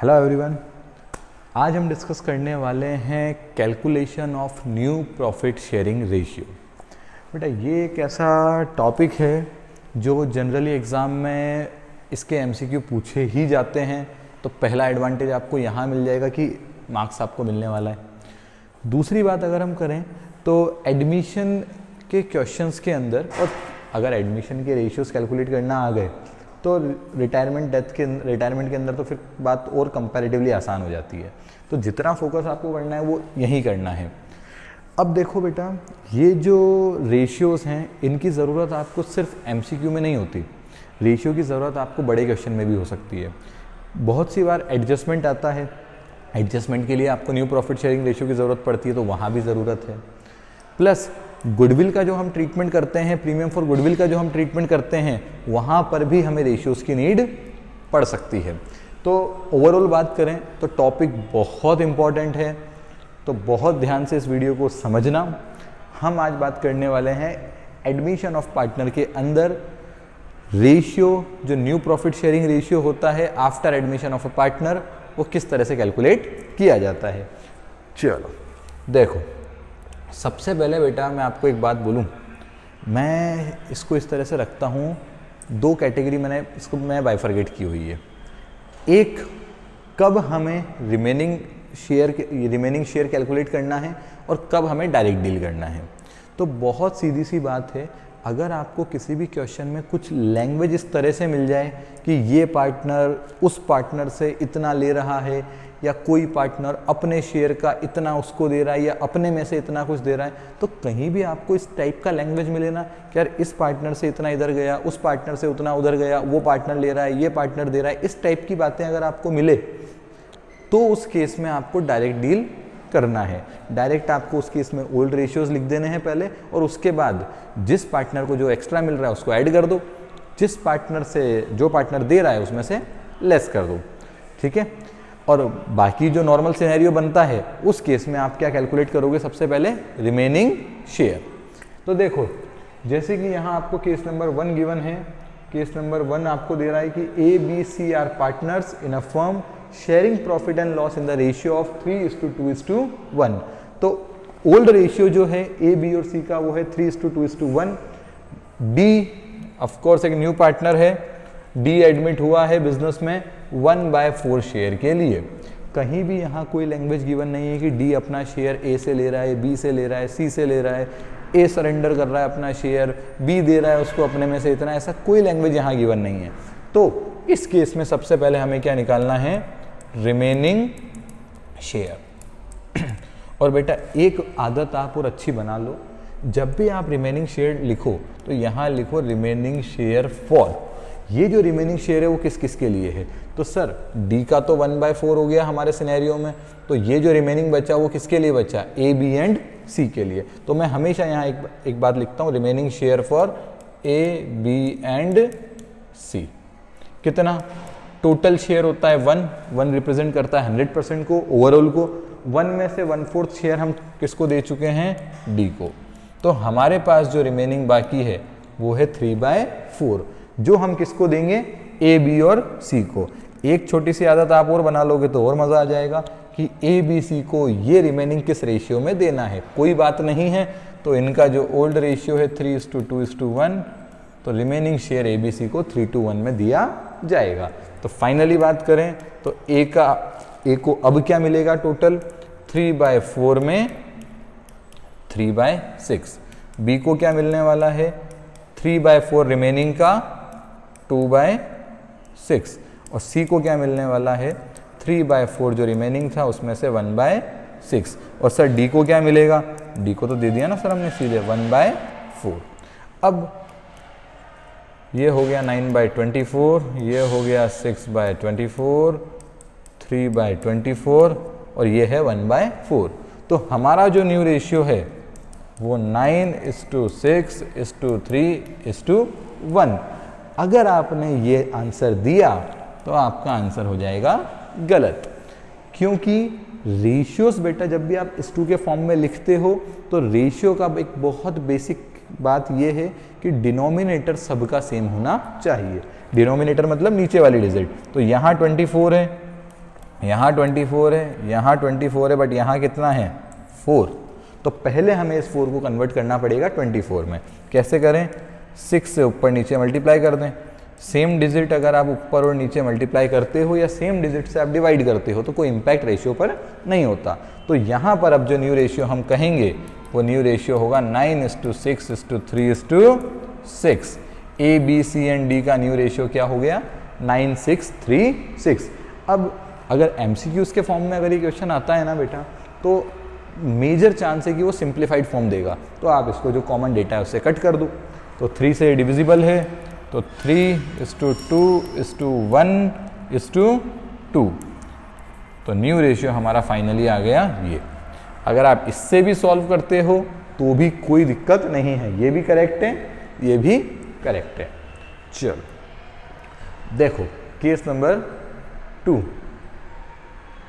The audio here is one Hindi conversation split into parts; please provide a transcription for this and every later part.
हेलो एवरीवन, आज हम डिस्कस करने वाले हैं calculation of new profit sharing ratio. बेटा ये एक ऐसा टॉपिक है जो जनरली एग्ज़ाम में इसके एमसीक्यू पूछे ही जाते हैं, तो पहला एडवांटेज आपको यहाँ मिल जाएगा कि मार्क्स आपको मिलने वाला है। दूसरी बात अगर हम करें तो एडमिशन के क्वेश्चंस के अंदर, और अगर एडमिशन के रेशियोज़ कैलकुलेट करना आ गए तो रिटायरमेंट के अंदर तो फिर बात और कंपैरेटिवली आसान हो जाती है। तो जितना फोकस आपको करना है वो यहीं करना है। अब देखो बेटा, ये जो रेशियोज़ हैं इनकी ज़रूरत आपको सिर्फ एमसीक्यू में नहीं होती, रेशियो की ज़रूरत आपको बड़े क्वेश्चन में भी हो सकती है। बहुत सी बार एडजस्टमेंट आता है, एडजस्टमेंट के लिए आपको न्यू प्रॉफिट शेयरिंग रेशियो की ज़रूरत पड़ती है, तो वहाँ भी ज़रूरत है। प्लस गुडविल का जो हम ट्रीटमेंट करते हैं, प्रीमियम फॉर गुडविल का जो हम ट्रीटमेंट करते हैं, वहाँ पर भी हमें रेशियोज़ की नीड पड़ सकती है। तो ओवरऑल बात करें तो टॉपिक बहुत इम्पॉर्टेंट है, तो बहुत ध्यान से इस वीडियो को समझना। हम आज बात करने वाले हैं एडमिशन ऑफ पार्टनर के अंदर रेशियो, जो न्यू प्रॉफिट शेयरिंग रेशियो होता है after admission of a partner, वो किस तरह से कैलकुलेट किया जाता है। चलो देखो, सबसे पहले बेटा मैं आपको एक बात बोलूं, मैं इसको इस तरह से रखता हूं, दो कैटेगरी मैं बाइफरगेट की हुई है। एक, कब हमें रिमेनिंग शेयर कैलकुलेट करना है और कब हमें डायरेक्ट डील करना है। तो बहुत सीधी सी बात है, अगर आपको किसी भी क्वेश्चन में कुछ लैंग्वेज इस तरह से मिल जाए कि ये पार्टनर उस पार्टनर से इतना ले रहा है, या कोई पार्टनर अपने शेयर का इतना उसको दे रहा है, या अपने में से इतना कुछ दे रहा है, तो कहीं भी आपको इस टाइप का लैंग्वेज मिले ना कि यार इस पार्टनर से इतना इधर गया, उस पार्टनर से उतना उधर गया, वो पार्टनर ले रहा है, ये पार्टनर दे रहा है, इस टाइप की बातें अगर आपको मिले तो उस केस में आपको डायरेक्ट डील करना है। डायरेक्ट आपको उस केस में ओल्ड रेशियोज लिख देने हैं पहले, और उसके बाद जिस पार्टनर को जो एक्स्ट्रा मिल रहा है उसको ऐड कर दो, जिस पार्टनर से जो पार्टनर दे रहा है उसमें से लेस कर दो, ठीक है। और बाकी जो नॉर्मल सिनेरियो बनता है उस केस में आप क्या कैलकुलेट करोगे, सबसे पहले रिमेनिंग शेयर। तो देखो, जैसे कि यहाँ आपको केस नंबर 1 गिवन है, केस नंबर 1 आपको दे रहा है कि A B C are partners in a firm sharing profit and loss in the ratio of 3:2:1। तो ओल्ड रेशियो जो है ए बी और सी का वो है 3:2:1। डी ऑफकोर्स एक न्यू पार्टनर है, डी एडमिट हुआ है बिजनेस में 1/4 शेयर के लिए। कहीं भी यहाँ कोई लैंग्वेज गिवन नहीं है कि डी अपना शेयर ए से ले रहा है, बी से ले रहा है, सी से ले रहा है, ए सरेंडर कर रहा है अपना शेयर, बी दे रहा है उसको अपने में से इतना, ऐसा कोई लैंग्वेज यहाँ गिवन नहीं है। तो इस केस में सबसे पहले हमें क्या निकालना है, रिमेनिंग शेयर। और बेटा एक आदत आप और अच्छी बना लो, जब भी आप रिमेनिंग शेयर लिखो तो यहाँ लिखो रिमेनिंग शेयर फॉर। ये जो रिमेनिंग शेयर है वो किस किस के लिए है, तो सर डी का तो 1/4 हो गया हमारे सिनेरियो में, तो ये जो रिमेनिंग बचा वो किसके लिए बचा, ए बी एंड सी के लिए। तो मैं हमेशा यहाँ एक बात लिखता हूँ, remaining share for A B and C. कितना टोटल शेयर होता है 1 रिप्रेजेंट करता है 100% को, ओवरऑल को। 1 में से 1/4 शेयर हम किसको दे चुके हैं, डी को। तो हमारे पास जो रिमेनिंग बाकी है वो है 3/4, जो हम किसको देंगे, ए बी और सी को। एक छोटी सी आदत आप और बना लोगे तो और मज़ा आ जाएगा कि ए बी सी को ये रिमेनिंग किस रेशियो में देना है। कोई बात नहीं है, तो इनका जो ओल्ड रेशियो है 3:2:1, तो remaining share A B C को 3:1 में दिया जाएगा। तो फाइनली बात करें तो ए को अब क्या मिलेगा, टोटल 3/4 में 3/6। बी को क्या मिलने वाला है, 3/4 रिमेनिंग का 2/6। और सी को क्या मिलने वाला है, 3/4 जो रिमेनिंग था उसमें से 1/6। और सर डी को क्या मिलेगा, डी को तो दे दिया ना सर हमने सीधे 1/4। अब ये हो गया 9/24, ये हो गया 6/24, 3/24, और ये है 1/4। तो हमारा जो न्यू रेशियो है वो 9:6:3:1। अगर आपने ये आंसर दिया तो आपका आंसर हो जाएगा गलत, क्योंकि रेशियोज बेटा जब भी आप इस2 के फॉर्म में लिखते हो तो रेशियो का एक बहुत बेसिक बात यह है कि डिनोमिनेटर सबका सेम होना चाहिए। डिनोमिनेटर मतलब नीचे वाली डिजिट। तो यहाँ 24 है, यहाँ 24 है, यहाँ 24 है, बट यहाँ कितना है 4। तो पहले हमें इस 4 को कन्वर्ट करना पड़ेगा 24 में। कैसे करें? 6 से ऊपर नीचे मल्टीप्लाई कर दें। सेम डिजिट अगर आप ऊपर और नीचे मल्टीप्लाई करते हो या सेम डिजिट से आप डिवाइड करते हो तो कोई इम्पैक्ट रेशियो पर नहीं होता। तो यहाँ पर अब जो न्यू रेशियो हम कहेंगे वो न्यू रेशियो होगा 9:6:3:6। A B C and D का न्यू रेशियो क्या हो गया? 9:6:3:6। अब अगर MCQs के फॉर्म में अगर ये क्वेश्चन आता है ना बेटा, तो मेजर चांस है कि वो सिंप्लीफाइड फॉर्म देगा। तो आप इसको जो कॉमन डेटा है उससे कट कर दो। तो 3 से डिविजिबल है, तो 3:2:1:2। तो न्यू रेशियो हमारा फाइनली आ गया ये। अगर आप इससे भी सॉल्व करते हो तो भी कोई दिक्कत नहीं है, ये भी करेक्ट है, ये भी करेक्ट है। चलो देखो केस नंबर 2।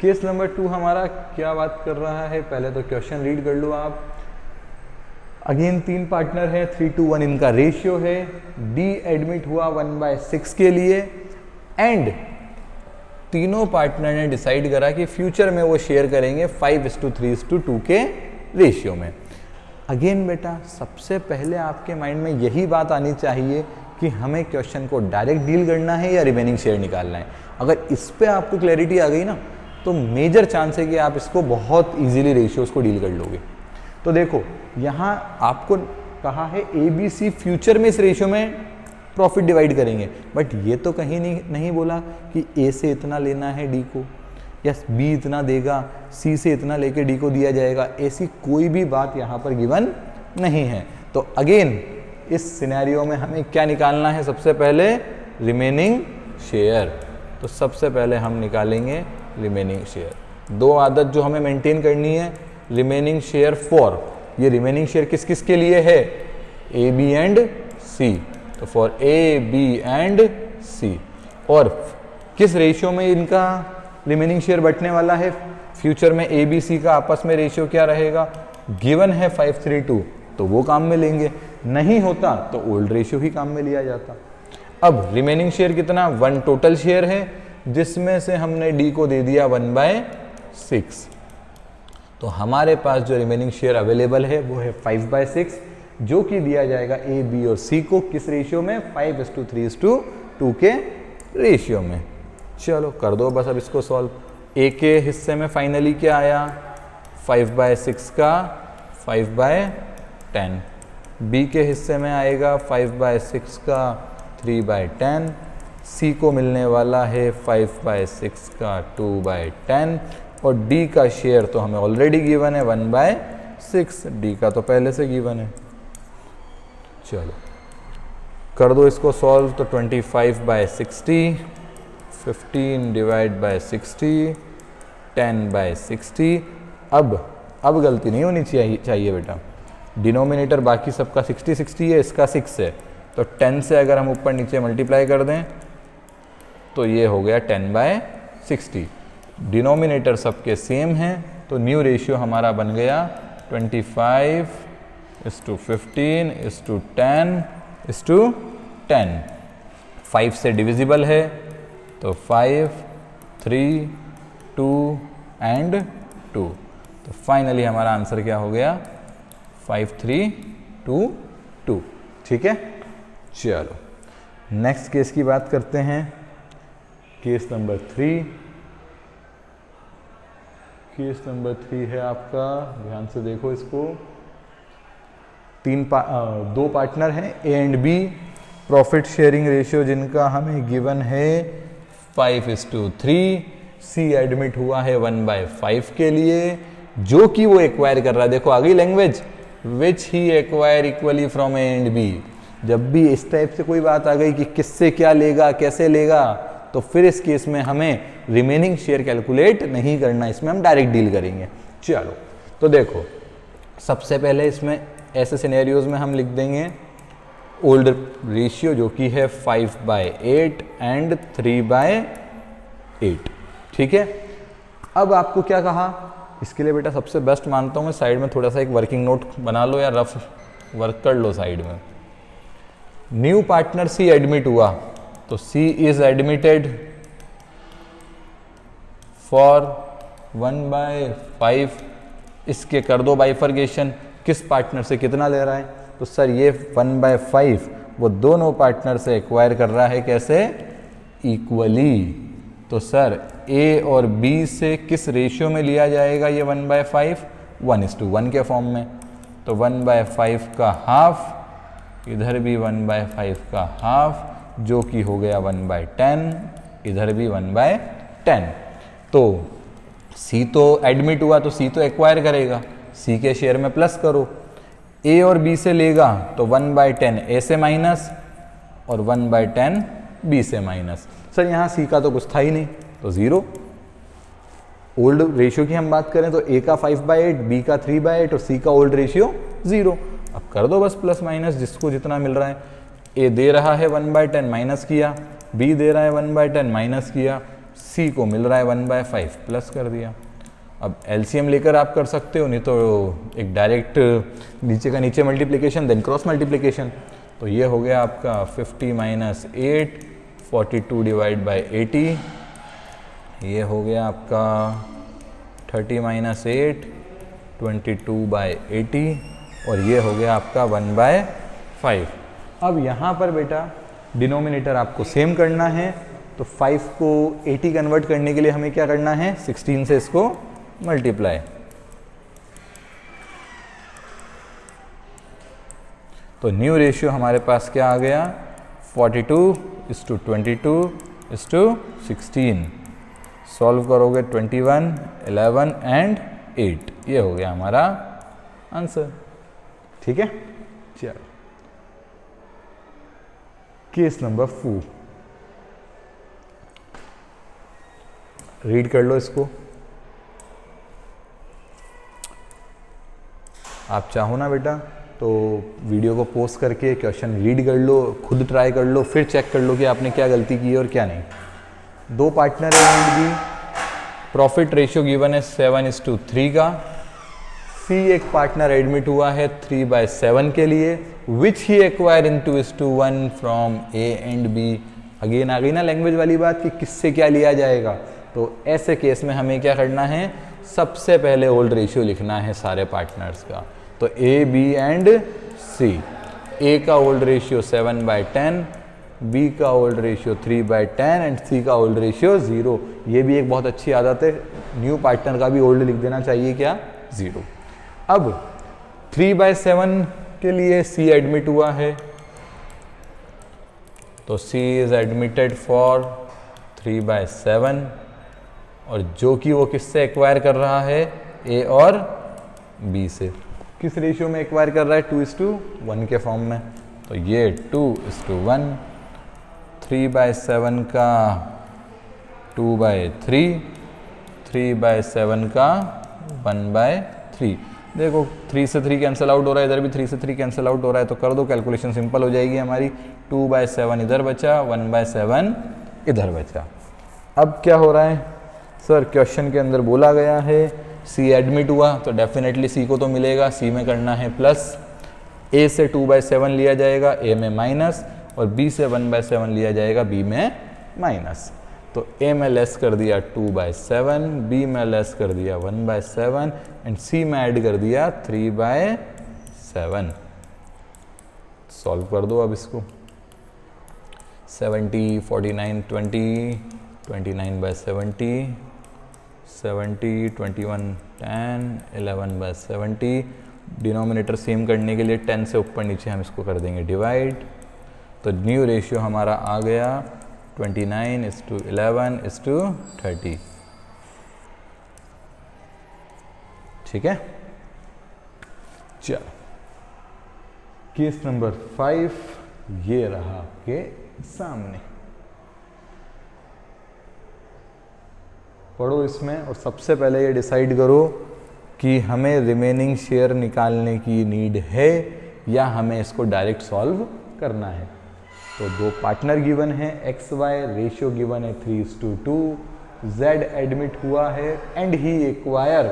केस नंबर 2 हमारा क्या बात कर रहा है? पहले तो क्वेश्चन रीड कर लो आप। अगेन 3 पार्टनर है, 3:1 इनका रेशियो है। डी एडमिट हुआ 1/6 के लिए एंड तीनों पार्टनर ने डिसाइड करा कि फ्यूचर में वो शेयर करेंगे 5:3:2 के रेशियो में। अगेन बेटा सबसे पहले आपके माइंड में यही बात आनी चाहिए कि हमें क्वेश्चन को डायरेक्ट डील करना है या रिमेनिंग शेयर निकालना है। अगर इस पे आपको क्लैरिटी आ गई ना तो मेजर चांस है कि आप इसको बहुत इजीली रेशियोज को डील कर लोगे। तो देखो यहाँ आपको कहा है ABC फ्यूचर में इस रेशियो में प्रॉफिट डिवाइड करेंगे, बट ये तो कहीं नहीं बोला कि A से इतना लेना है D को या B इतना देगा, C से इतना लेके D को दिया जाएगा। ऐसी कोई भी बात यहाँ पर गिवन नहीं है। तो अगेन इस सिनेरियो में हमें क्या निकालना है? सबसे पहले रिमेनिंग शेयर। तो सबसे पहले हम निकालेंगे रिमेनिंग शेयर। 2 आदत जो हमें मेंटेन करनी है, रिमेनिंग शेयर फॉर, ये रिमेनिंग शेयर किस किस के लिए है? A, B and C। तो for A, B and C। और किस रेशियो में इनका रिमेनिंग शेयर बंटने वाला है? फ्यूचर में A, B, C का आपस में रेशियो क्या रहेगा? गिवन है 5:3:2, तो वो काम में लेंगे। नहीं होता तो ओल्ड रेशियो ही काम में लिया जाता। अब रिमेनिंग शेयर कितना? 1 टोटल शेयर है, जिसमें से हमने D को दे दिया 1/6। तो हमारे पास जो रिमेनिंग शेयर अवेलेबल है वो है 5/6, जो कि दिया जाएगा A, B और C को किस रेशियो में? 5:3:2 के रेशियो में। चलो कर दो बस अब इसको सॉल्व। A के हिस्से में फाइनली क्या आया? 5/6 का 5/10। B के हिस्से में आएगा 5/6 का 3/10। C को मिलने वाला है 5/6 का 2/10 और D का शेयर तो हमें ऑलरेडी गिवन है 1/6। D का तो पहले से गिवन है। चलो कर दो इसको सॉल्व। तो 25/60, 15 डिवाइड बाय 60, 10/60। अब गलती नहीं होनी चाहिए बेटा। डिनोमिनेटर बाकी सबका 60 है, इसका 6 है, तो 10 से अगर हम ऊपर नीचे मल्टीप्लाई कर दें तो ये हो गया 10/60। डिनोमिनेटर सबके सेम हैं, तो न्यू रेशियो हमारा बन गया 25:15:10:10। 5 से डिविजिबल है तो 5, 3, 2 एंड 2। तो फाइनली हमारा आंसर क्या हो गया? 5:3:2। ठीक है। चलो नेक्स्ट केस की बात करते हैं। Case number 3। केस नंबर 3 है आपका, ध्यान से देखो इसको। 2 पार्टनर हैं A and B, profit sharing ratio जिनका हमें गिवन है 5:3। C एडमिट हुआ है 1/5 के लिए, जो कि वो एक्वायर कर रहा है। देखो आ गई language, which he acquire equally from A and B। जब भी इस टाइप से कोई बात आ गई कि किससे क्या लेगा, कैसे लेगा, तो फिर इस केस में हमें रिमेनिंग शेयर कैलकुलेट नहीं करना, इसमें हम डायरेक्ट डील करेंगे। चलो तो देखो सबसे पहले इसमें ऐसे सिनेरियोज में हम लिख देंगे ओल्ड रेशियो जो कि है 5/8 एंड 3/8। ठीक है। अब आपको क्या कहा, इसके लिए बेटा सबसे बेस्ट मानता हूँ मैं साइड में थोड़ा सा एक वर्किंग नोट बना लो या रफ वर्क कर लो साइड में। न्यू पार्टनर C एडमिट हुआ, तो C इज एडमिटेड फॉर 1/5 इसके कर दो बाइफर्केशन, किस पार्टनर से कितना ले रहा है, तो सर ये 1/5 वो दोनों पार्टनर से एक्वायर कर रहा है कैसे, इक्वली। तो सर ए और बी से किस रेशियो में लिया जाएगा ये 1/5, 1:1 के फॉर्म में। तो 1/5 का हाफ, इधर भी 1/5 का हाफ, जो कि हो गया 1/10, इधर भी 1/10। तो सी तो एडमिट हुआ तो सी तो एक्वायर करेगा, सी के शेयर में प्लस करो। ए और बी से लेगा तो 1/10 ए से माइनस और 1/10 बी से माइनस। सर यहाँ सी का तो कुछ था ही नहीं, तो 0। ओल्ड रेशियो की हम बात करें तो ए का 5/8, बी का 3/8 और सी का ओल्ड रेशियो 0। अब कर दो बस प्लस माइनस जिसको जितना मिल रहा है। ए दे रहा है 1/10 माइनस किया, बी दे रहा है 1/10 माइनस किया, सी को मिल रहा है 1/5 प्लस कर दिया। अब एलसीएम लेकर आप कर सकते हो, नहीं तो एक डायरेक्ट नीचे का नीचे मल्टीप्लिकेशन देन क्रॉस मल्टीप्लिकेशन। तो ये हो गया आपका 50 - 8, 42 / 80। ये हो गया आपका 30 - 8, 22/80 और ये हो गया आपका 1/5। अब यहाँ पर बेटा डिनोमिनेटर आपको सेम करना है, तो 5 को 80 कन्वर्ट करने के लिए हमें क्या करना है, 16 से इसको मल्टीप्लाई। तो न्यू रेशियो हमारे पास क्या आ गया, 42:22:16। सॉल्व करोगे 21, 11 एंड 8, ये हो गया हमारा आंसर। ठीक है, चलो केस नंबर 4 रीड कर लो इसको। आप चाहो ना बेटा तो वीडियो को पॉज करके क्वेश्चन रीड कर लो, खुद ट्राई कर लो, फिर चेक कर लो कि आपने क्या गलती की है और क्या नहीं। दो पार्टनर है and B, profit ratio given है 7:3 का। सी एक पार्टनर एडमिट हुआ है 3/7 के लिए, which he acquire in 2:1 from A and B. Again आ गई ना लैंग्वेज वाली बात कि किससे क्या लिया जाएगा। तो ऐसे केस में हमें क्या करना है, सबसे पहले ओल्ड रेशियो लिखना है सारे पार्टनर्स का। तो ए, बी एंड सी। ए का ओल्ड रेशियो 7/10, बी का ओल्ड रेशियो 3/10 एंड सी का ओल्ड रेशियो 0। ये भी एक बहुत अच्छी आदत है, न्यू पार्टनर का भी ओल्ड लिख देना चाहिए क्या, 0। अब 3/7 के लिए सी एडमिट हुआ है, तो सी इज एडमिटेड फॉर 3/7 और जो कि वो किससे एक्वायर कर रहा है, ए और बी से। किस रेशियो में एक्वायर कर रहा है, 2:1 के फॉर्म में। तो ये 2:1, 3/7 का 2/3, 3/7 का 1/3। देखो 3 से 3 कैंसिल आउट हो रहा है, इधर भी 3 से 3 कैंसिल आउट हो रहा है, तो कर दो कैलकुलेशन सिंपल हो जाएगी हमारी। 2/7 इधर बचा, 1/7 इधर बचा। अब क्या हो रहा है सर, क्वेश्चन के अंदर बोला गया है सी एडमिट हुआ तो डेफिनेटली सी को तो मिलेगा, सी में करना है प्लस। ए से 2/7 लिया जाएगा, ए में माइनस, और बी से 1/7 लिया जाएगा, बी में माइनस। तो ए में लेस कर दिया 2/7, बी में लेस कर दिया 1/7 एंड सी में ऐड कर दिया 3/7। सॉल्व कर दो अब इसको। 70, 49, 20, 29/70, 70, 21, 10, 11/70। डिनोमिनेटर सेम करने के लिए 10 से ऊपर नीचे हम इसको कर देंगे डिवाइड। तो न्यू रेशियो हमारा आ गया 29:11:30। ठीक है, चलो केस नंबर 5 ये रहा आपके सामने। पढ़ो इसमें और सबसे पहले ये डिसाइड करो कि हमें रिमेनिंग शेयर निकालने की नीड है या हमें इसको डायरेक्ट सॉल्व करना है। तो दो पार्टनर गिवन है, एक्स वाई, रेशियो गिवन है 3:2, जेड एडमिट हुआ है and he acquire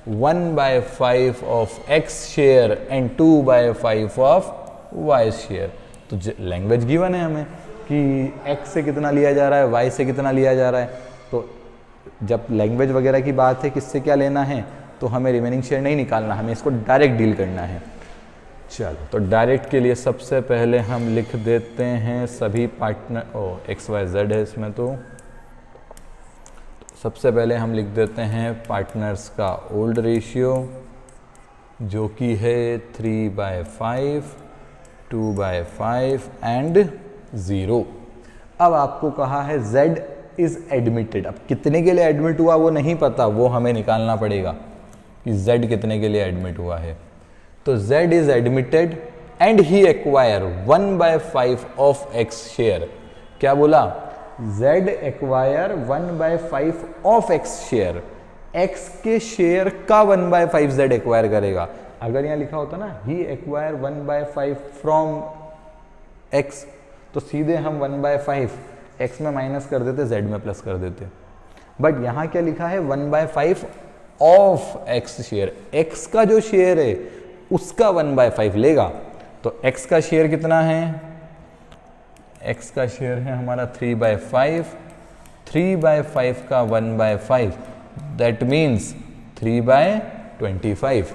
1/5 of X share and 2/5 of Y share. तो लैंग्वेज गिवन है हमें कि एक्स से कितना लिया जा रहा है, वाई से कितना लिया जा रहा है। तो जब लैंग्वेज वगैरह की बात है किससे क्या लेना है, तो हमें रिमेनिंग शेयर नहीं निकालना, हमें इसको डायरेक्ट डील करना है। चलो तो डायरेक्ट के लिए सबसे पहले हम लिख देते हैं सभी पार्टनर, एक्स वाई जेड है इसमें, तो सबसे पहले हम लिख देते हैं पार्टनर्स का ओल्ड रेशियो जो कि है 3/5, 2/5 एंड 0। अब आपको कहा है Z इज एडमिटेड। अब कितने के लिए एडमिट हुआ वो नहीं पता, वो हमें निकालना पड़ेगा कि Z कितने के लिए एडमिट हुआ है। तो Z is admitted and he acquire 1/5 of X share. क्या बोला? Z acquire 1/5 of X share. X के शेयर का 1/5 Z एक्वायर करेगा। अगर यहाँ लिखा होता ना ही एक्वायर 1/5 फ्रॉम X, तो सीधे हम 1/5 X में माइनस कर देते, Z में प्लस कर देते। बट यहाँ क्या लिखा है? 1/5 ऑफ X शेयर। X का जो शेयर है उसका 1/5 लेगा। तो X का शेयर कितना है? X का शेयर है हमारा 3/5। 3/5 का 1/5 दैट मीन्स 3/25।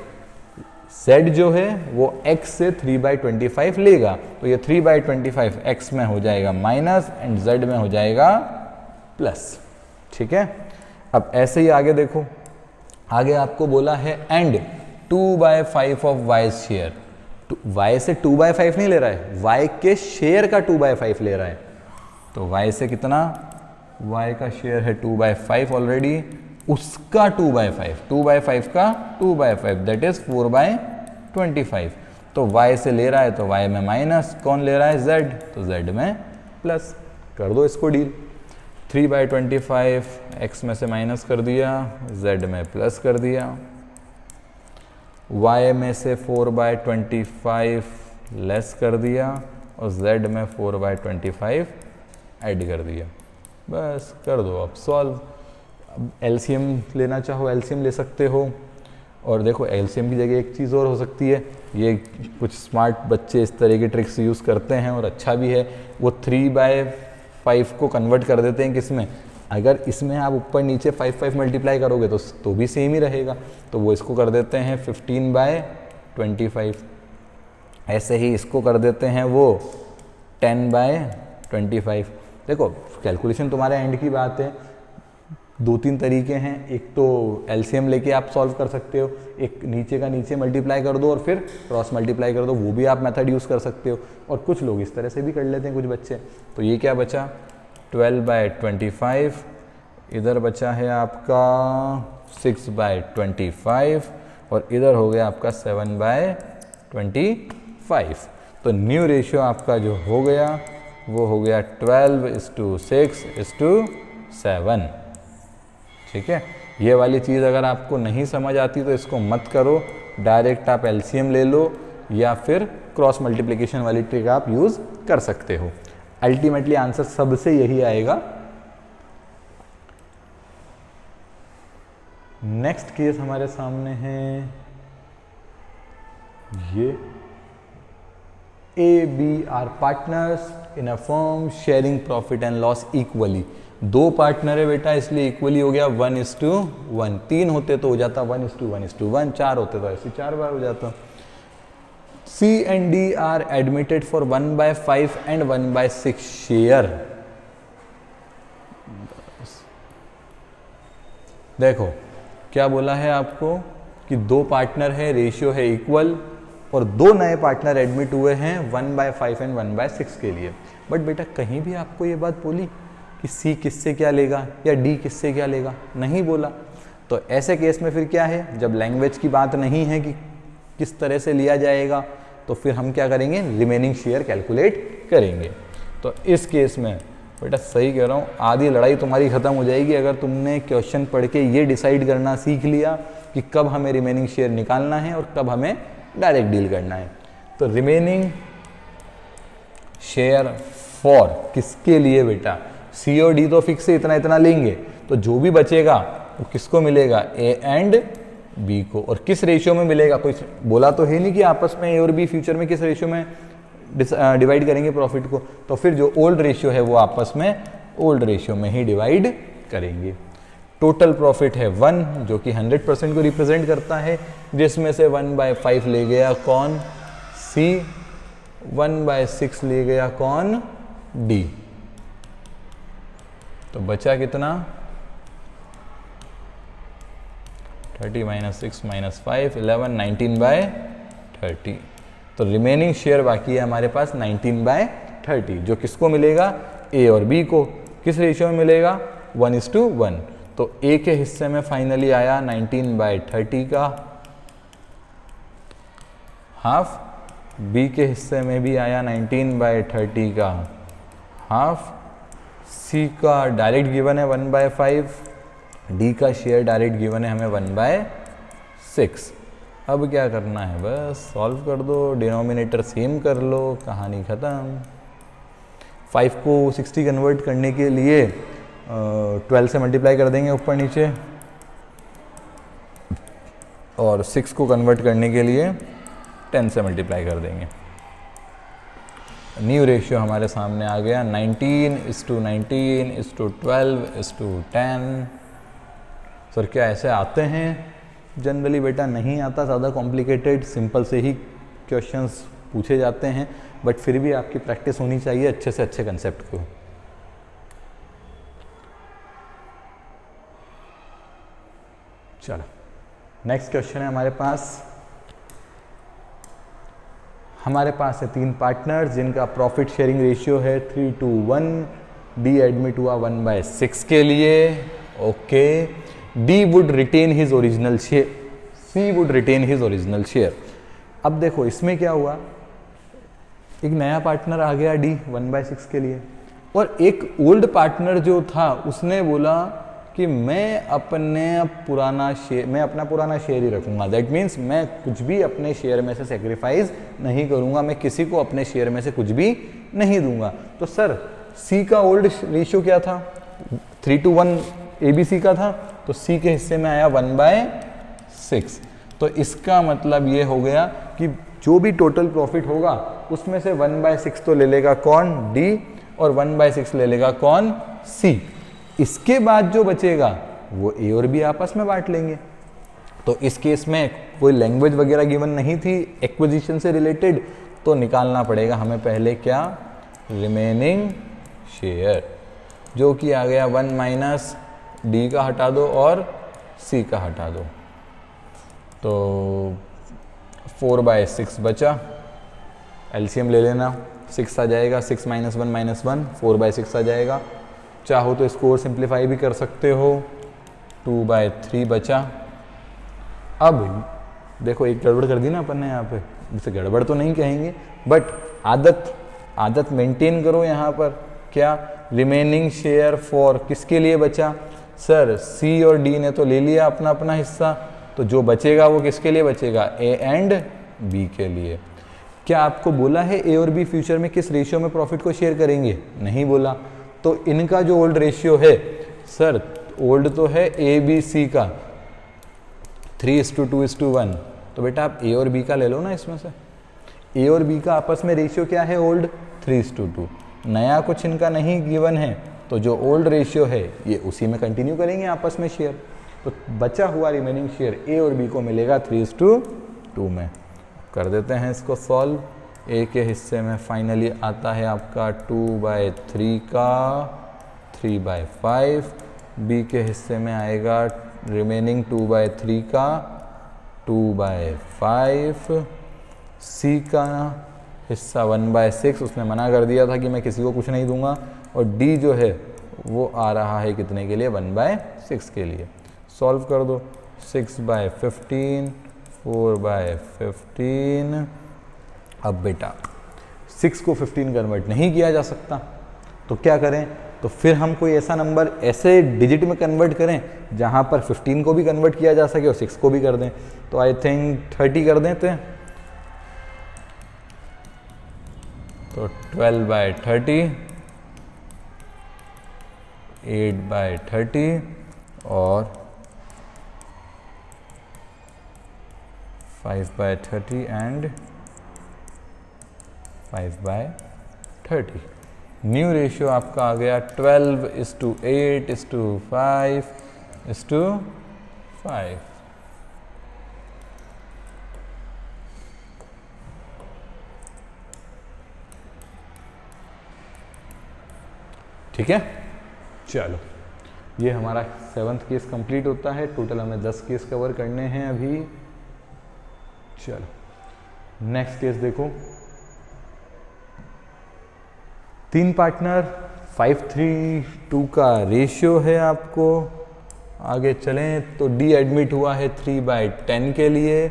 Z जो है वो X से 3/25 लेगा, तो ये 3/25 X में हो जाएगा माइनस एंड Z में हो जाएगा प्लस। ठीक है, अब ऐसे ही आगे देखो, आगे आपको बोला है and 2/5 of Y share. Y से 2/5 नहीं ले रहा है, Y के शेयर का 2/5 ले रहा है। तो Y से कितना? Y का शेयर है 2/5 ऑलरेडी, उसका 2/5, 2/5 का 2/5 दैट इज 4/25। तो Y से ले रहा है तो Y में माइनस, कौन ले रहा है? Z, तो Z में प्लस। कर दो इसको डील। 3/25 X में से माइनस कर दिया, Z में प्लस कर दिया। Y में से 4/25 लेस कर दिया और Z में 4/25 ऐड कर दिया। बस कर दो अब सॉल्व। अब एलसीएम लेना चाहो एलसीएम ले सकते हो। और देखो एलसीएम की जगह एक चीज़ और हो सकती है, ये कुछ स्मार्ट बच्चे इस तरह की ट्रिक्स यूज़ करते हैं और अच्छा भी है। वो 3/5 को कन्वर्ट कर देते हैं किस में? अगर इसमें आप ऊपर नीचे 5 मल्टीप्लाई करोगे तो भी सेम ही रहेगा, तो वो इसको कर देते हैं 15/25। ऐसे ही इसको कर देते हैं वो 10/25। देखो कैलकुलेशन तुम्हारे एंड की बात है, 2-3 तरीके हैं। एक तो एलसीएम लेके आप सॉल्व कर सकते हो, एक नीचे का नीचे मल्टीप्लाई कर दो और फिर क्रॉस मल्टीप्लाई कर दो, वो भी आप मेथड यूज़ कर सकते हो। और कुछ लोग इस तरह से भी कर लेते हैं कुछ बच्चे। तो ये क्या बचा? 12/25। इधर बचा है आपका 6/25 और इधर हो गया आपका 7/25। तो न्यू रेशियो आपका जो हो गया वो हो गया 12:6:7। ठीक है, ये वाली चीज़ अगर आपको नहीं समझ आती तो इसको मत करो, डायरेक्ट आप एलसीएम ले लो या फिर क्रॉस मल्टीप्लिकेशन वाली ट्रिक आप यूज़ कर सकते हो। अल्टीमेटली आंसर सबसे यही आएगा। नेक्स्ट केस हमारे सामने है ये A-B are partners in a firm sharing profit and loss equally. 2 partner है बेटा, इसलिए इक्वली हो गया 1:1। 3 होते तो हो जाता 1:1:1, 4 होते तो ऐसे 4 बार हो जाता। C and D are admitted for 1/5 and 1/6 share. देखो क्या बोला है आपको कि 2 पार्टनर है, रेशियो है इक्वल और 2 नए पार्टनर एडमिट हुए हैं 1/5 एंड 1/6 के लिए। बट बेटा कहीं भी आपको ये बात बोली कि C किससे क्या लेगा या D किससे क्या लेगा? नहीं बोला। तो ऐसे केस में फिर क्या है, जब लैंग्वेज की बात नहीं है कि किस तरह से लिया जाएगा, तो फिर हम क्या करेंगे? रिमेनिंग शेयर कैलकुलेट करेंगे। तो इस केस में बेटा सही कह रहा हूँ, आधी लड़ाई तुम्हारी ख़त्म हो जाएगी अगर तुमने क्वेश्चन पढ़ के ये डिसाइड करना सीख लिया कि कब हमें रिमेनिंग शेयर निकालना है और कब हमें डायरेक्ट डील करना है। तो रिमेनिंग शेयर फॉर किसके लिए बेटा? C और D तो फिक्स है, इतना इतना लेंगे, तो जो भी बचेगा वो किसको मिलेगा? A एंड B को। और किस रेशियो में मिलेगा? कोई बोला तो है नहीं कि आपस में A और B फ्यूचर में किस रेशियो में डिवाइड करेंगे प्रॉफिट को। तो फिर जो ओल्ड रेशियो है वो आपस में ओल्ड रेशियो में ही डिवाइड करेंगे। टोटल प्रॉफिट है 1 जो कि 100% को रिप्रेजेंट करता है, जिसमें से 1/5 ले गया कौन, सी, 1/6 ले गया कौन, डी। तो बचा कितना, 30 - 6 - 5 11 19/30। तो रिमेनिंग शेयर बाकी है हमारे पास 19/30, जो किसको मिलेगा, ए और बी को। किस रेशियो में मिलेगा, 1:1। तो ए के हिस्से में फाइनली आया 19/30 का हाफ, बी के हिस्से में भी आया 19/30 का हाफ, सी का डायरेक्ट गिवन है 1/5, डी का शेयर डायरेक्ट गिवन है हमें 1/6। अब क्या करना है, बस सॉल्व कर दो, डिनोमिनेटर सेम कर लो, कहानी ख़त्म। 5 को 60 कन्वर्ट करने के लिए 12 से मल्टीप्लाई कर देंगे ऊपर नीचे, और 6 को कन्वर्ट करने के लिए 10 से मल्टीप्लाई कर देंगे। न्यू रेशियो हमारे सामने आ गया 19:19:12:10। सर क्या ऐसे आते हैं, जनरली बेटा नहीं आता, ज़्यादा कॉम्प्लिकेटेड, सिंपल से ही क्वेश्चंस पूछे जाते हैं, बट फिर भी आपकी प्रैक्टिस होनी चाहिए अच्छे से अच्छे कंसेप्ट को। चलो नेक्स्ट क्वेश्चन है हमारे पास है 3 पार्टनर्स जिनका प्रॉफिट शेयरिंग रेशियो है 3:1। डी एडमिट हुआ 1/6 के लिए, okay. D would retain his original share, C would retain his original share. अब देखो इसमें क्या हुआ, एक नया पार्टनर आ गया डी 1/6 के लिए, और एक ओल्ड पार्टनर जो था उसने बोला कि मैं अपना पुराना शेयर ही रखूंगा। दैट मीन्स मैं कुछ भी अपने शेयर में से सेक्रीफाइस नहीं करूंगा, मैं किसी को अपने शेयर में से कुछ भी नहीं दूंगा। तो सर सी का ओल्ड रेशियो क्या था, 3:1 ABC का था, तो सी के हिस्से में आया 1/6। तो इसका मतलब ये हो गया कि जो भी टोटल प्रॉफिट होगा उसमें से 1/6 तो ले लेगा कौन, डी, और 1/6 ले लेगा कौन, सी। इसके बाद जो बचेगा वो ए और बी आपस में बांट लेंगे। तो इस केस में कोई लैंग्वेज वगैरह गिवन नहीं थी एक्विजिशन से रिलेटेड, तो निकालना पड़ेगा हमें पहले क्या, रिमेनिंग शेयर, जो कि आ गया 1 - डी का हटा दो और सी का हटा दो, तो 4/6 बचा। एलसीएम ले लेना, 6 आ जाएगा, 6 - 1 - 1 4/6 आ जाएगा। चाहो तो इसको और सिंप्लीफाई भी कर सकते हो, 2/3 बचा। अब देखो एक गड़बड़ कर दी ना अपन ने यहाँ पे, इसे गड़बड़ तो नहीं कहेंगे बट आदत मेंटेन करो यहाँ पर। क्या, रिमेनिंग शेयर फॉर किसके लिए बचा, सर सी और डी ने तो ले लिया अपना अपना हिस्सा, तो जो बचेगा वो किसके लिए बचेगा, ए एंड बी के लिए। क्या आपको बोला है ए और बी फ्यूचर में किस रेशियो में प्रॉफिट को शेयर करेंगे, नहीं बोला। तो इनका जो ओल्ड रेशियो है, सर ओल्ड तो है ए बी सी का 3:2:1, तो बेटा आप ए और बी का ले लो ना इसमें से। ए और बी का आपस में रेशियो क्या है, ओल्ड 3:2। नया कुछ इनका नहीं गिवन है, तो जो ओल्ड रेशियो है ये उसी में कंटिन्यू करेंगे आपस में शेयर। तो बचा हुआ रिमेनिंग शेयर ए और बी को मिलेगा 3:2 में। कर देते हैं इसको सॉल्व। ए के हिस्से में फाइनली आता है आपका 2/3 का 3/5, बी के हिस्से में आएगा रिमेनिंग 2/3 का 2/5, सी का हिस्सा 1/6, उसने मना कर दिया था कि मैं किसी को कुछ नहीं दूंगा, और डी जो है वो आ रहा है कितने के लिए, 1/6 के लिए। सॉल्व कर दो, 6/15, 4/15। अब बेटा 6 को 15 कन्वर्ट नहीं किया जा सकता, तो क्या करें, तो फिर हम कोई ऐसा नंबर ऐसे डिजिट में कन्वर्ट करें जहाँ पर 15 को भी कन्वर्ट किया जा सके और 6 को भी कर दें। तो आई थिंक 30 कर देते हैं, तो 12/30, 8/30 और 5/30 एंड 5/30। न्यू रेशियो आपका आ गया 12:8:5 1:5। ठीक है, चलो ये हमारा 7th केस कंप्लीट होता है। टोटल हमें 10 केस कवर करने हैं अभी। चलो नेक्स्ट केस देखो, 3 पार्टनर 5:3:2 का रेशियो है आपको। आगे चलें तो डी एडमिट हुआ है 3/10 के लिए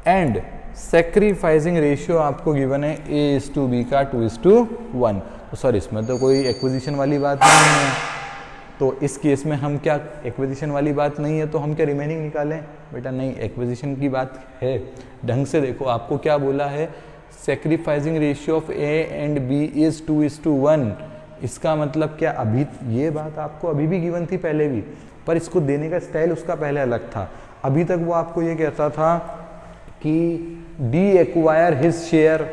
एंड सेक्रीफाइसिंग रेशियो आपको गिवन है A:B का 2:1। तो सर इसमें तो कोई एक्विजिशन वाली बात नहीं है, तो इस केस में हम क्या, एक्विजिशन वाली बात नहीं है तो हम क्या रिमेनिंग निकालें? बेटा नहीं, एक्विजिशन की बात है। ढंग से देखो, आपको क्या बोला है, sacrificing ratio of A and B is 2:1। इसका मतलब क्या, अभी ये बात आपको अभी भी गिवन थी पहले भी, पर इसको देने का स्टाइल उसका पहले अलग था। अभी तक वो आपको ये कहता था कि D acquire his share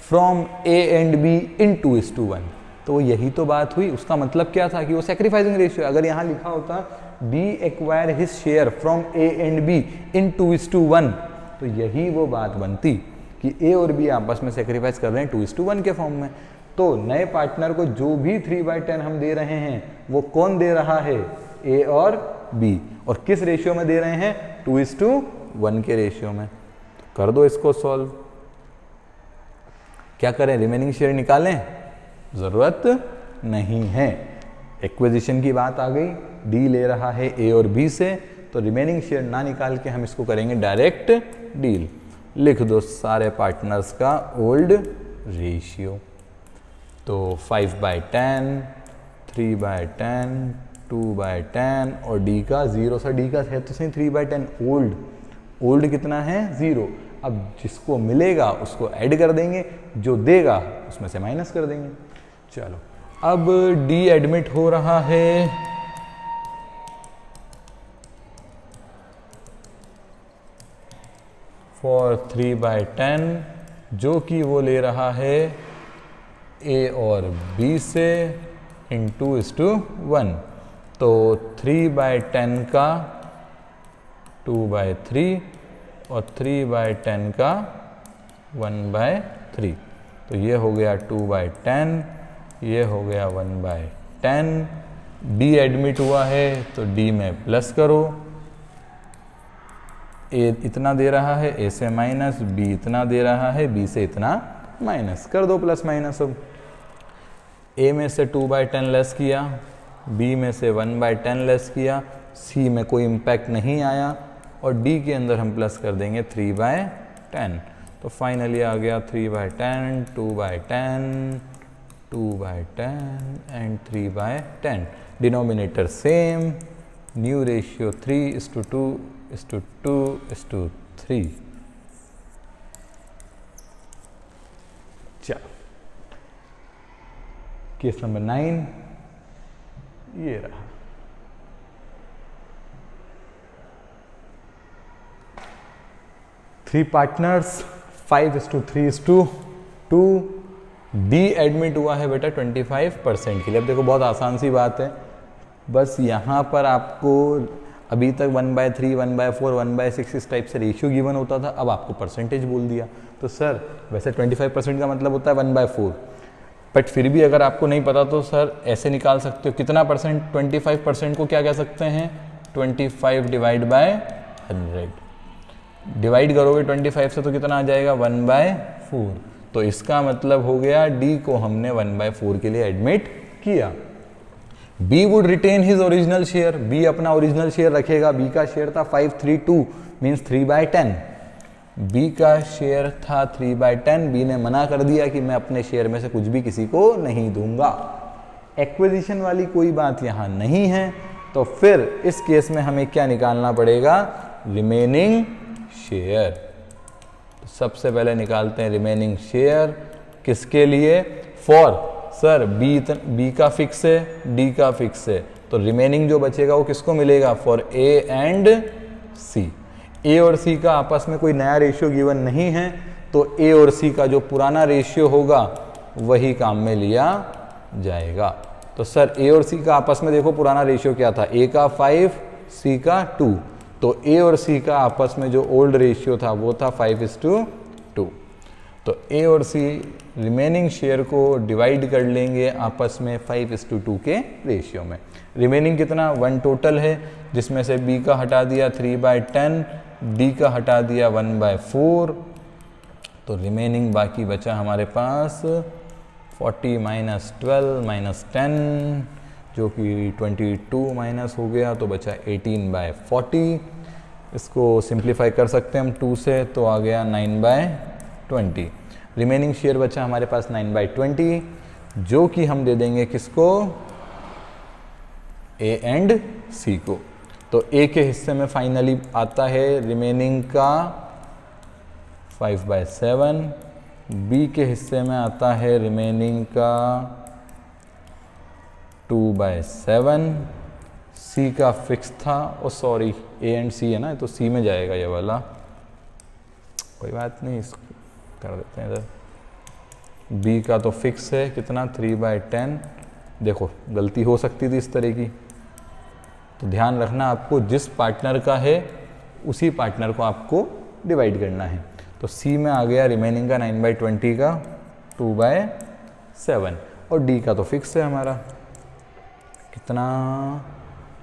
from A and B इन 2:1। तो यही तो बात हुई। उसका मतलब क्या था कि वो सेक्रीफाइसिंग रेशियो, अगर यहाँ लिखा होता D acquire his share from A and B इन 2:1, तो यही वो बात बनती कि A और B आपस में सेक्रीफाइस कर रहे हैं 2:1 के फॉर्म में। तो नए पार्टनर को जो भी 3/10 हम दे रहे हैं वो कौन दे रहा है, A और B, और किस रेशियो में दे रहे हैं, 2:1 के रेशियो में। कर दो इसको सॉल्व। क्या करें, रिमेनिंग शेयर निकालें? जरूरत नहीं है, एक्विजिशन की बात आ गई, डी ले रहा है A और B से, तो रिमेनिंग शेयर ना निकाल के हम इसको करेंगे डायरेक्ट डील। लिख दो सारे पार्टनर्स का ओल्ड रेशियो। तो 5/10, 3/10, 2/10 और डी का 0। सा डी का है तो सही 3/10। ओल्ड कितना है, 0। अब जिसको मिलेगा उसको ऐड कर देंगे, जो देगा उसमें से माइनस कर देंगे। चलो अब डी एडमिट हो रहा है फॉर 3/10, जो कि वो ले रहा है A और B से इन 2:1। तो 3/10 का 2/3 और 3/10 का 1/3। तो ये हो गया 2/10, ये हो गया 1/10। D एडमिट हुआ है तो D में प्लस करो, A इतना दे रहा है, A से माइनस, B इतना दे रहा है, B से इतना माइनस, कर दो प्लस माइनस। अब A में से 2/10 लेस किया, B में से 1/10 लेस किया, C में कोई इम्पैक्ट नहीं आया, और D के अंदर हम प्लस कर देंगे 3/10। तो फाइनली आ गया 3/10, 2/10, 2/10 and 3/10। Denominator same, new ratio 3:2:2:3। चलो केस नंबर 9 ये रहा। Three partners 5:3:2। डी एडमिट हुआ है बेटा 25% के लिए। अब देखो बहुत आसान सी बात है, बस यहाँ पर आपको अभी तक 1/3, 1/4, 1/6 इस टाइप से रेशियो गिवन होता था, अब आपको परसेंटेज बोल दिया। तो सर वैसे 25% का मतलब होता है 1/4, बट फिर भी अगर आपको नहीं पता तो सर ऐसे निकाल सकते हो कितना परसेंट, 25% को क्या कह सकते हैं, 25 डिवाइड बाय 100। डिवाइड करोगे 25 से तो कितना आ जाएगा, 1/4। तो इसका मतलब हो गया डी को हमने 1/4 के लिए एडमिट किया। B would retain his original share, B अपना ओरिजिनल शेयर रखेगा। बी का शेयर था 5:3:2 मीन्स 3/10। बी का शेयर था 3/10, बी ने मना कर दिया कि मैं अपने शेयर में से कुछ भी किसी को नहीं दूंगा। एक्विजिशन वाली कोई बात यहाँ नहीं है, तो फिर इस केस में हमें क्या निकालना पड़ेगा, रिमेनिंग शेयर। तो सबसे पहले निकालते हैं रिमेनिंग शेयर, किसके लिए, फॉर सर बी का फिक्स है, डी का फिक्स है, तो रिमेनिंग जो बचेगा वो किसको मिलेगा, फॉर ए एंड सी। ए और सी का आपस में कोई नया रेशियो गिवन नहीं है, तो ए और सी का जो पुराना रेशियो होगा वही काम में लिया जाएगा। तो सर ए और सी का आपस में देखो पुराना रेशियो क्या था, ए का 5, सी का 2, तो ए और सी का आपस में जो ओल्ड रेशियो था वो था 5:2। तो ए और सी रिमेनिंग शेयर को डिवाइड कर लेंगे आपस में 5:2 के रेशियो में। रिमेनिंग कितना 1 टोटल है, जिसमें से बी का हटा दिया 3/10, डी का हटा दिया 1/4, तो रिमेनिंग बाकी बचा हमारे पास 40 माइनस 12 माइनस 10, जो कि 22 माइनस हो गया तो बचा 18/40। इसको सिंप्लीफाई कर सकते हैं हम 2 से, तो आ गया 9/20। रिमेनिंग शेयर बचा हमारे पास 9/20, जो कि हम दे देंगे किसको, ए एंड सी को। तो ए के हिस्से में फाइनली आता है रिमेनिंग का 5/7, बी के हिस्से में आता है रिमेनिंग का 2/7, सी का फिक्स था, और सॉरी ए एंड सी है ना, तो सी में जाएगा ये वाला, कोई बात नहीं, इसको कर देते हैं इधर। बी का तो फिक्स है कितना 3/10, देखो गलती हो सकती थी इस तरह की, तो ध्यान रखना आपको जिस पार्टनर का है उसी पार्टनर को आपको डिवाइड करना है। तो सी में आ गया रिमेनिंग का 9/20 का 2/7, और डी का तो फिक्स है हमारा कितना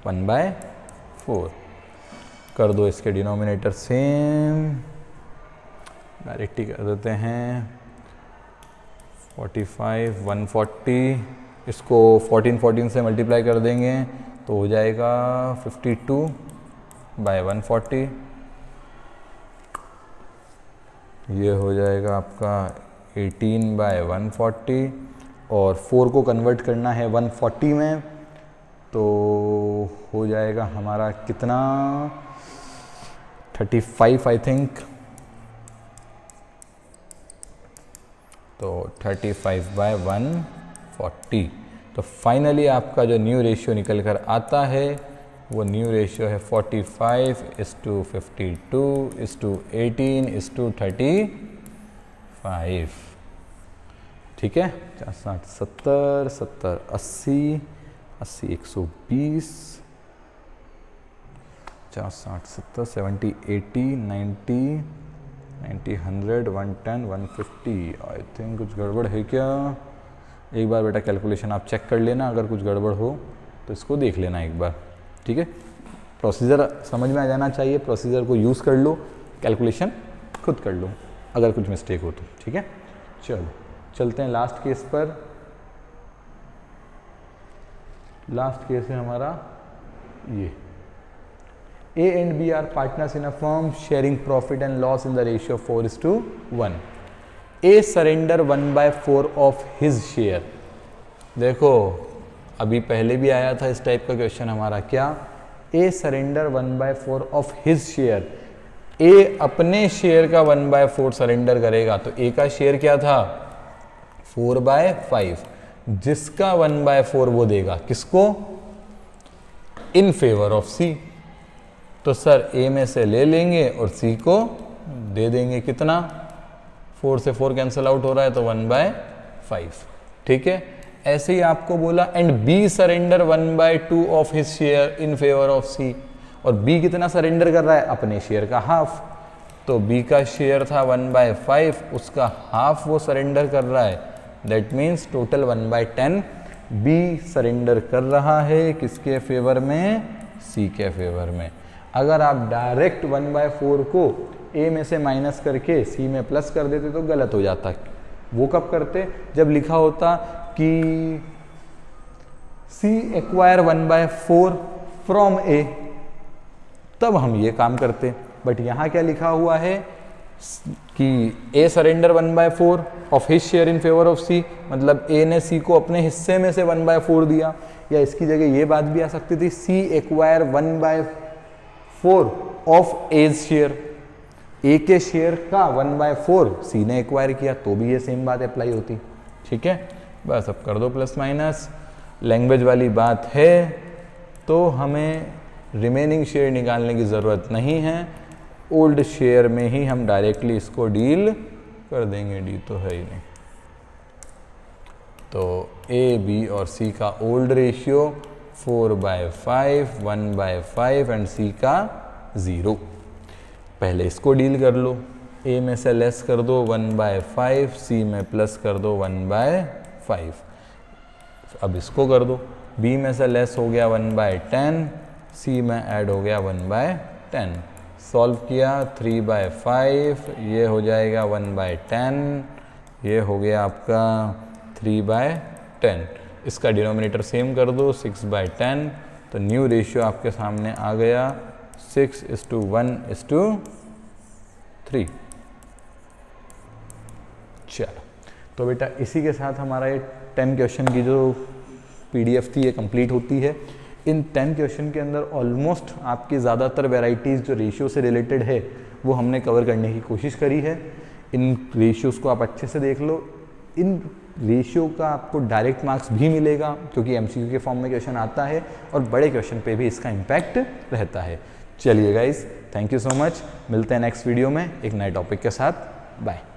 1/4। कर दो इसके डिनोमिनेटर सेम, डायरेक्ट ही कर देते हैं 45 140, इसको 14 से मल्टीप्लाई कर देंगे तो हो जाएगा 52/140, ये हो जाएगा आपका 18/140, और 4 को कन्वर्ट करना है 140 में, तो हो जाएगा हमारा कितना 35 आई थिंक, तो 35/140। तो फाइनली आपका जो न्यू रेशियो निकल कर आता है वो न्यू रेशियो है 45:52:18:35। ठीक है, 60 70 70 80 80 120, 50 60 70 70 80 90 90 100 110 150। आई थिंक कुछ गड़बड़ है क्या, एक बार बेटा कैलकुलेशन आप चेक कर लेना, अगर कुछ गड़बड़ हो तो इसको देख लेना एक बार, ठीक है। प्रोसीजर समझ में आ जाना चाहिए, प्रोसीजर को यूज़ कर लो, कैलकुलेशन खुद कर लो अगर कुछ मिस्टेक हो तो, ठीक है। चलो चलते हैं लास्ट केस पर। लास्ट केस है हमारा ये, A and B are partners in a firm sharing profit and loss in the ratio of 4:1. A surrender 1/4 of his share। देखो अभी पहले भी आया था इस टाइप का क्वेश्चन हमारा, क्या A surrender 1/4 of his share, A अपने शेयर का 1/4 सरेंडर करेगा, तो A का शेयर क्या था 4/5, जिसका 1/4 वो देगा किसको, इन फेवर ऑफ C। तो सर A में से ले लेंगे और C को दे देंगे कितना, 4 से 4 कैंसिल आउट हो रहा है तो 1/5, ठीक है। ऐसे ही आपको बोला and B surrender 1/2 of his share in favour of C, और B कितना सरेंडर कर रहा है, अपने शेयर का हाफ, तो B का शेयर था 1/5, उसका हाफ वो सरेंडर कर रहा है, that means total 1/10 B surrender कर रहा है किसके फेवर में, C के फेवर में। अगर आप डायरेक्ट 1/4 को A में से माइनस करके C में प्लस कर देते तो गलत हो जाता। वो कब करते, जब लिखा होता कि C एक्वायर 1/4 फ्रॉम A, तब हम ये काम करते। बट यहाँ क्या लिखा हुआ है कि A surrender 1/4 of his share in favour of C, मतलब A ने C को अपने हिस्से में से 1/4 दिया, या इसकी जगह ये बात भी आ सकती थी C acquire 1/4 of A's share, A के शेयर का 1/4 C ने एक्वायर किया, तो भी ये सेम बात अप्लाई होती, ठीक है। बस अब कर दो प्लस माइनस, लैंग्वेज वाली बात है, तो हमें रिमेनिंग शेयर निकालने की ज़रूरत नहीं है, ओल्ड शेयर में ही हम डायरेक्टली इसको डील कर देंगे, डी तो है ही नहीं। तो A, B और C का ओल्ड रेशियो 4/5, 1/5 एंड सी का 0। पहले इसको डील कर लो, ए में से लेस कर दो 1/5, सी में प्लस कर दो 1/5। अब इसको कर दो, बी में से लेस हो गया 1/10, सी में ऐड हो गया 1/10। सॉल्व किया 3/5, ये हो जाएगा 1/10, ये हो गया आपका 3/10। इसका डिनोमिनेटर सेम कर दो 6/10, तो न्यू रेशियो आपके सामने आ गया 6:1:3। चलो, तो बेटा इसी के साथ हमारा ये 10 क्वेश्चन की जो पीडीएफ थी ये कंप्लीट होती है। इन 10 क्वेश्चन के अंदर ऑलमोस्ट आपकी ज़्यादातर वेराइटीज़ जो रेशियो से रिलेटेड है वो हमने कवर करने की कोशिश करी है। इन रेशियोज़ को आप अच्छे से देख लो। इन रेशियो का आपको डायरेक्ट मार्क्स भी मिलेगा क्योंकि एमसीक्यू के फॉर्म में क्वेश्चन आता है और बड़े क्वेश्चन पे भी इसका इम्पैक्ट रहता है। चलिए guys, thank you so much, मिलते हैं नेक्स्ट वीडियो में एक नए टॉपिक के साथ। बाय।